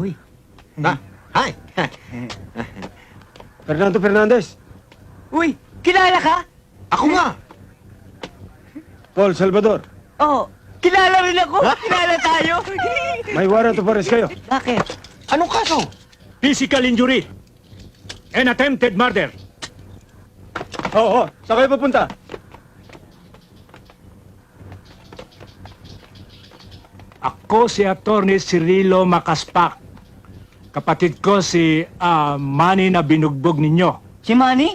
Uy. Hi! Fernando Fernandez. Uy, kilala ka? Ako nga! Paul Salvador. Oo, kilala rin ako. Kilala tayo. May warrant of arrest kayo. Bakit? Anong kaso? Physical injury and attempted murder. Oo, saan kayo papunta? Ako si Attorney Cirilo Macaspac. Kapatid ko si Manny na binugbog ninyo. Si Manny?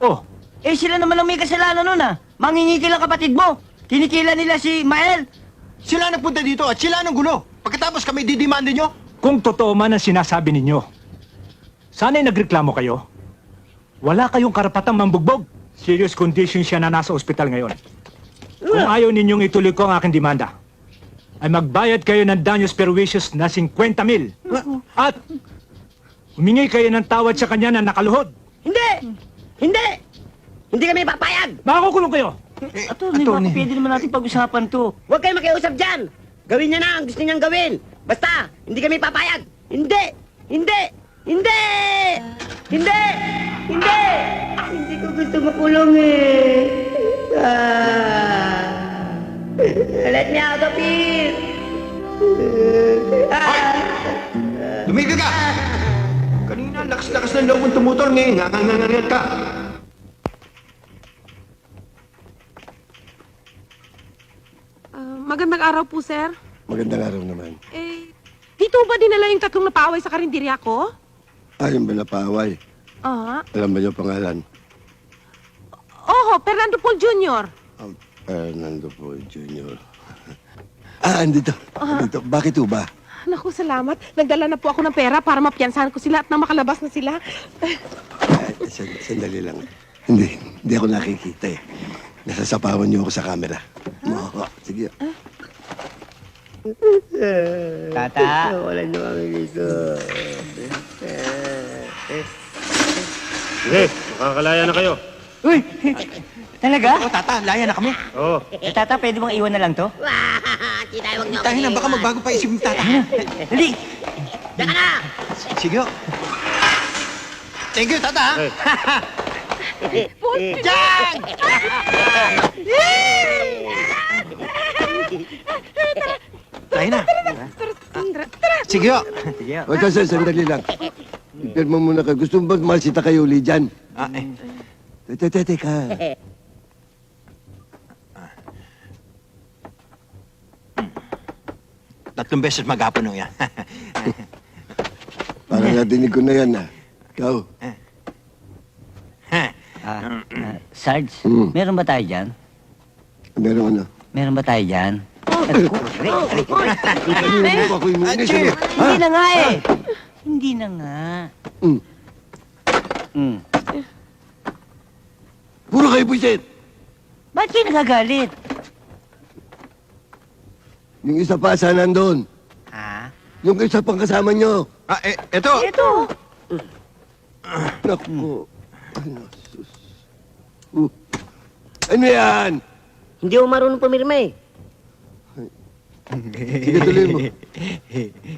Oh, Eh, sila naman ang may kasalanan nun ah. Mangingikil ang kapatid mo. Kinikila nila si Mael. Sila nagpunta dito at sila ang gulo. Pagkatapos kami didimande nyo? kung totoo man ang sinasabi ninyo, sana'y nagreklamo kayo. Wala kayong karapatang mambugbog. Serious condition siya na nasa ospital ngayon. Kung ayaw ninyong ituloy ko ang aking demanda, ay magbayad kayo ng danyos perwisyon na 50,000. At humingi kayo ng tawad sa kanya na nakaluhod. Hindi! Hindi! Hindi kami papayag! Makakukulong kayo. Attorney, baka pwede naman natin pag-usapan to. Huwag kayo makiusap dyan! Gawin niya na ang gusto niyang gawin! Basta, hindi kami papayag! Hindi! Hindi! Hindi! Hindi! Hindi! Hindi ko gusto makulong eh! Let me out of here! Tumigil ka! Kanina, lakas-lakas ng loob mong tumutol ngayon. Ngangangangat ka. Magandang araw po, sir. Magandang araw naman. Dito ba dinala yung tatlong napaaway sa karinderya ko? Ayun ba napaaway? Ah, Alam ba niyo pangalan? oho, Fernando Paul Jr. Fernando Paul Jr. Andito. Andito. Bakit ho ba? Naku, salamat. Nagdala na po ako ng pera para mapiyansahan ko sila at na makalabas na sila. Sandali lang. Hindi ako nakikita eh. Nasasapawan niyo ako sa camera. Oo, sige. Tata. Wala niyo kami dito. Sige, makakalaya na kayo. Uy, talaga? O, tata, laya na kami. Oo. Eh, Tata, pwede bang iwan na lang to? Tita, huwag niyo Tayo na, baka magbago pa isip ni tata. Dali! Diyan ka na! Sige. Thank you, tata. ha? Diyan! Tayo na. Sige. Sige. O, kasi sandali lang. Pirma muna ka. Gusto mo ba masita kayo uli dyan? Teka. Tatlong beses maghapon nung yan. Parang nadinig ko na yan ah. Ikaw. Sarge, Hmm. meron ba tayo dyan? Meron ano? Meron ba tayo dyan? Ano pa ako inunis? Achoo! Hindi na nga eh! Hindi na nga. Mm. Mm. Puro kayo buisit! Ba't kayo nagagalit? Yung isa pa, saan nandun? Ha? Yung isa pang kasama nyo. Eto. Ito! Naku. Ano, sus. Ano yan? Hindi ako marunong pumirma eh. Sige, tuloy mo.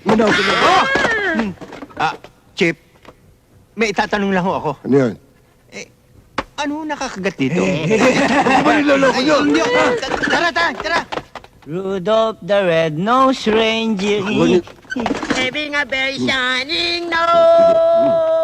Manaw ko na. Chip, may itatanong lang ho ako. Ano yan? Ano nakakagat dito? Ano ba niloloko nyo? Hindi. Tara. Rudolph the Red-Nosed Reindeer. Ako ni- Having a very shining nose!